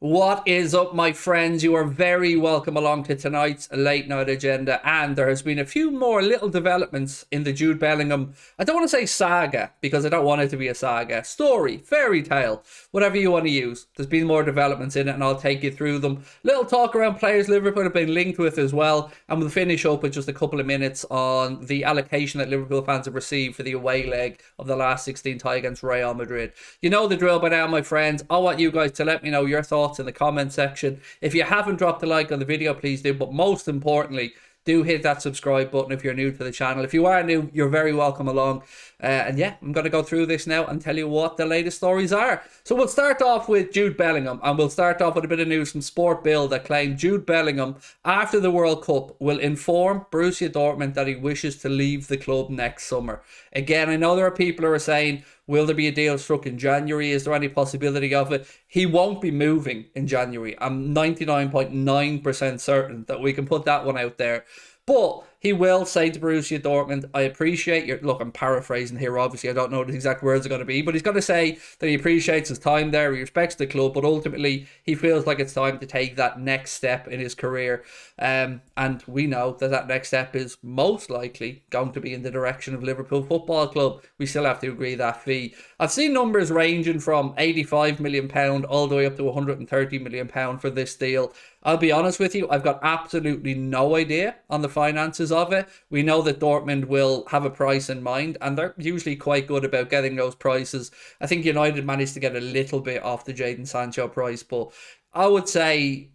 What is up, my friends? You are very welcome along to tonight's late night agenda. And there has been a few more little developments in the Jude Bellingham. I don't want to say saga because I don't want it to be a saga. Story, fairy tale, whatever you want to use. There's been more developments in it, and I'll take you through them. Little talk around players Liverpool have been linked with as well. And we'll finish up with just a couple of minutes on the allocation that Liverpool fans have received for the away leg of the last 16 tie against Real Madrid. You know the drill by now, my friends. I want you guys to let me know your thoughts in the comment section. If you haven't dropped a like on the video, please do. But most importantly, do hit that subscribe button if you're new to the channel. If you are new, you're very welcome along. And yeah, I'm going to go through this now and tell you what the latest stories are. So we'll start off with Jude Bellingham, and we'll start off with a bit of news from Sport Bill that claimed Jude Bellingham, after the World Cup, will inform Borussia Dortmund that he wishes to leave the club next summer. Again, I know there are people who are saying, will there be a deal struck in January? Is there any possibility of it? He won't be moving in January. I'm 99.9% certain that we can put that one out there. But he will say to Borussia Dortmund, I appreciate your... Look, I'm paraphrasing here, obviously. I don't know what the exact words are going to be. But he's going to say that he appreciates his time there. He respects the club. But ultimately, he feels like it's time to take that next step in his career. And we know that that next step is most likely going to be in the direction of Liverpool Football Club. We still have to agree that fee. I've seen numbers ranging from £85 million all the way up to £130 million for this deal. I'll be honest with you, I've got absolutely no idea on the finances of it. We know that Dortmund will have a price in mind, and they're usually quite good about getting those prices. I think United managed to get a little bit off the Jadon Sancho price, but I would say,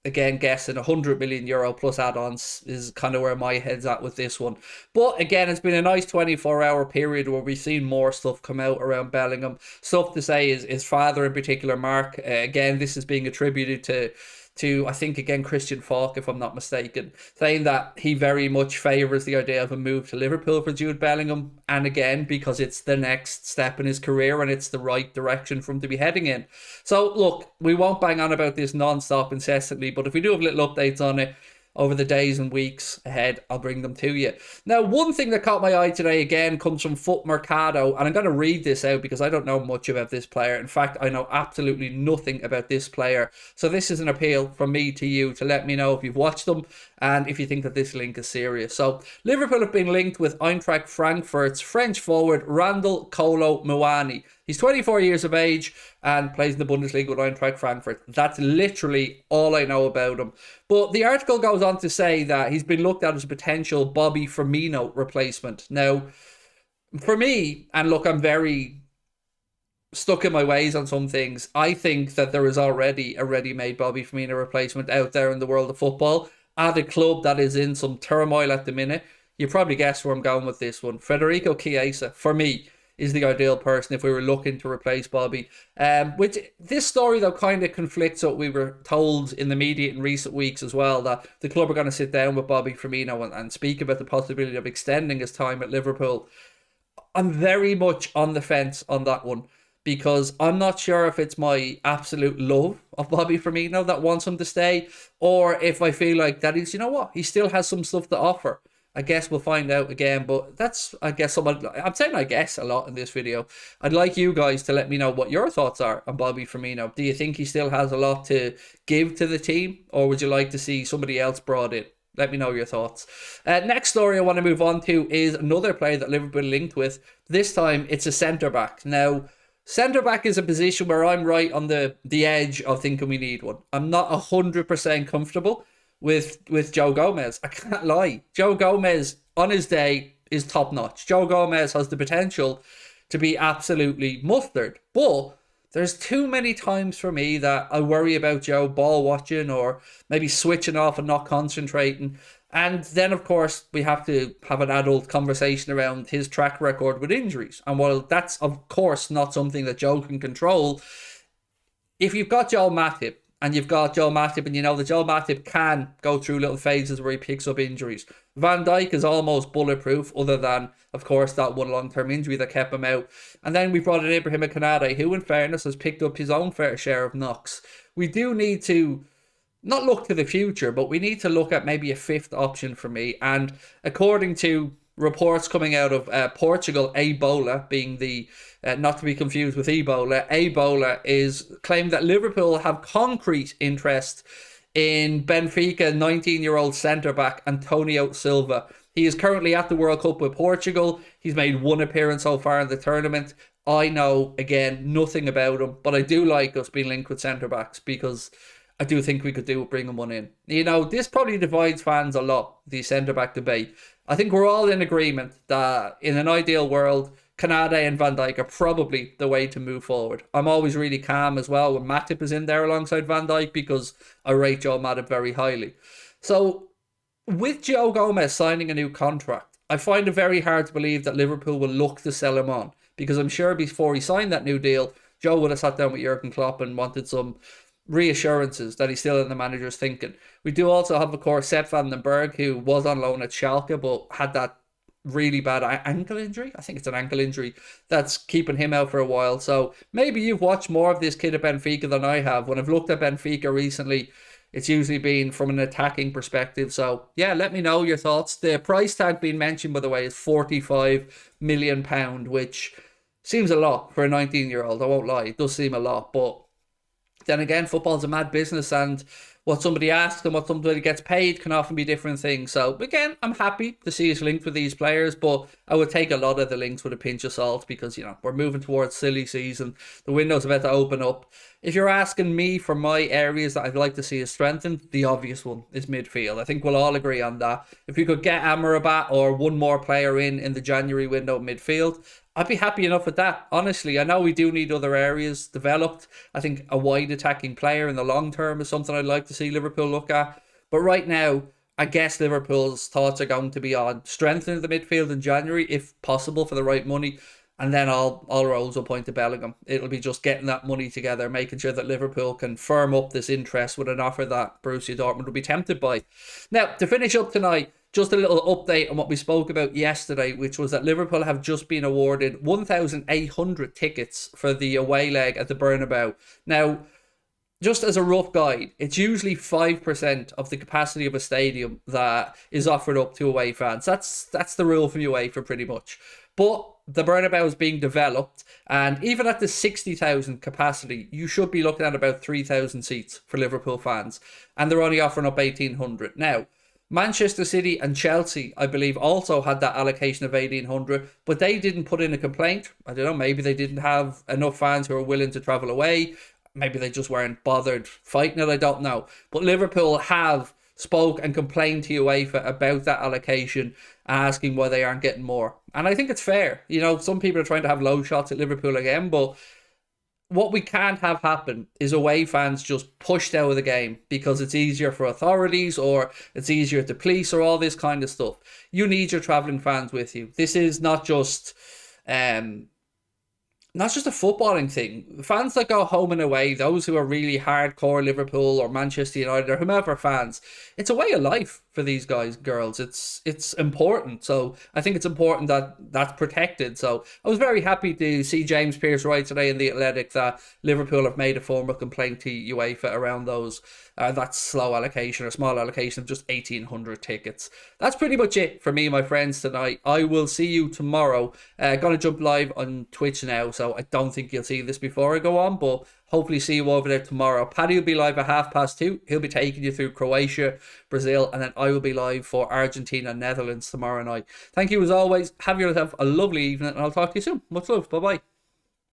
again, guessing €100 million plus add-ons is kind of where my head's at with this one. But again, it's been a nice 24-hour period where we've seen more stuff come out around Bellingham. Stuff to say is his father in particular, Mark. Again, this is being attributed to I think, again, Christian Falk, if I'm not mistaken, saying that he very much favours the idea of a move to Liverpool for Jude Bellingham. And again, because it's the next step in his career and it's the right direction for him to be heading in. So, look, we won't bang on about this non-stop incessantly, but if we do have little updates on it over the days and weeks ahead, I'll bring them to you. Now, one thing that caught my eye today, again, comes from Foot Mercado, and I'm going to read this out because I don't know much about this player. In fact, I know absolutely nothing about this player. So this is an appeal from me to you to let me know if you've watched them and if you think that this link is serious. So, Liverpool have been linked with Eintracht Frankfurt's French forward Randal Kolo Muani. He's 24 years of age and plays in the Bundesliga with Eintracht Frankfurt. That's literally all I know about him. But the article goes on to say that he's been looked at as a potential Bobby Firmino replacement. Now, for me, and look, I'm very stuck in my ways on some things, I think that there is already a ready-made Bobby Firmino replacement out there in the world of football at a club that is in some turmoil at the minute. You probably guessed where I'm going with this one. Federico Chiesa, for me, is the ideal person if we were looking to replace Bobby. Which this story, though, kind of conflicts what we were told in the media in recent weeks as well, that the club are going to sit down with Bobby Firmino and speak about the possibility of extending his time at Liverpool. I'm very much on the fence on that one, because I'm not sure if it's my absolute love of Bobby Firmino that wants him to stay, or if I feel like that he's, you know what, he still has some stuff to offer. I guess we'll find out again, but that's, I guess, I'm saying I guess a lot in this video. I'd like you guys to let me know what your thoughts are on Bobby Firmino. Do you think he still has a lot to give to the team, or would you like to see somebody else brought in? Let me know your thoughts. Next story I want to move on to is another player that Liverpool linked with. This time it's a centre-back. Now, centre-back is a position where I'm right on the edge of thinking we need one. I'm not 100% comfortable with Joe Gomez. I can't lie. Joe Gomez, on his day, is top-notch. Joe Gomez has the potential to be absolutely mustard. But there's too many times for me that I worry about Joe ball watching or maybe switching off and not concentrating. And then, of course, we have to have an adult conversation around his track record with injuries. And while that's, of course, not something that Joe can control, if you've got Joel Matip, and you've got Joel Matip, and you know that Joel Matip can go through little phases where he picks up injuries. Van Dijk is almost bulletproof, other than, of course, that one long-term injury that kept him out. And then we brought in Ibrahim Konate, who, in fairness, has picked up his own fair share of knocks. We do need to not look to the future, but we need to look at maybe a fifth option for me. And according to reports coming out of Portugal, Ebola being the, not to be confused with Ebola, Ebola is claimed that Liverpool have concrete interest in Benfica 19-year-old centre-back Antonio Silva. He is currently at the World Cup with Portugal. He's made one appearance so far in the tournament. I know, again, nothing about him, but I do like us being linked with centre-backs because I do think we could do bring him one in. You know, this probably divides fans a lot, the centre-back debate. I think we're all in agreement that in an ideal world, Kanade and Van Dijk are probably the way to move forward. I'm always really calm as well when Matip is in there alongside Van Dijk because I rate Joe Matip very highly. So with Joe Gomez signing a new contract, I find it very hard to believe that Liverpool will look to sell him on because I'm sure before he signed that new deal, Joe would have sat down with Jurgen Klopp and wanted some reassurances that he's still in the manager's thinking. We do also have, of course, Sepp van den Berg, who was on loan at Schalke but had that really bad ankle injury. I think it's an ankle injury that's keeping him out for a while. So maybe you've watched more of this kid at Benfica than I have. When I've looked at Benfica recently, it's usually been from an attacking perspective. So yeah, let me know your thoughts. The price tag being mentioned, by the way, is £45 million, which seems a lot for a 19-year-old. I won't lie, it does seem a lot. But then again, football's a mad business, and what somebody asks and what somebody gets paid can often be different things. So again, I'm happy to see us linked with these players, but I would take a lot of the links with a pinch of salt because, you know, we're moving towards silly season. The window's about to open up. If you're asking me for my areas that I'd like to see us strengthened, the obvious one is midfield. I think we'll all agree on that. If we could get Amrabat or one more player in the January window midfield, I'd be happy enough with that. Honestly, I know we do need other areas developed. I think a wide attacking player in the long term is something I'd like to see Liverpool look at. But right now, I guess Liverpool's thoughts are going to be on strengthening the midfield in January, if possible, for the right money. And then all roads will point to Bellingham. It'll be just getting that money together, making sure that Liverpool can firm up this interest with an offer that Borussia Dortmund will be tempted by. Now, to finish up tonight, just a little update on what we spoke about yesterday, which was that Liverpool have just been awarded 1,800 tickets for the away leg at the Bernabeu. Now, just as a rough guide, it's usually 5% of the capacity of a stadium that is offered up to away fans. That's the rule from UEFA pretty much. But the Bernabeu is being developed, and even at the 60,000 capacity, you should be looking at about 3,000 seats for Liverpool fans, and they're only offering up 1,800. Now, Manchester City and Chelsea, I believe, also had that allocation of 1,800, but they didn't put in a complaint. I don't know, maybe they didn't have enough fans who were willing to travel away. Maybe they just weren't bothered fighting it, I don't know. But Liverpool have spoke and complained to UEFA about that allocation, asking why they aren't getting more. And I think it's fair. You know, some people are trying to have low shots at Liverpool again, but what we can't have happen is away fans just pushed out of the game because it's easier for authorities or it's easier to police or all this kind of stuff. You need your travelling fans with you. This is not just a footballing thing. Fans that go home and away, those who are really hardcore Liverpool or Manchester United or whomever fans, it's a way of life for these guys, girls. It's important. So I think it's important that that's protected. So I was very happy to see James Pearce write today in The Athletic that Liverpool have made a formal complaint to UEFA around those that slow allocation or small allocation of just 1,800 tickets. That's pretty much it for me, my friends, tonight. I will see you tomorrow. Gonna jump live on Twitch now, so I don't think you'll see this before I go on, but hopefully see you over there tomorrow. Paddy will be live at 2:30. He'll be taking you through Croatia, Brazil, and then I will be live for Argentina, Netherlands tomorrow night. Thank you as always. Have yourself a lovely evening, and I'll talk to you soon. Much love. Bye-bye.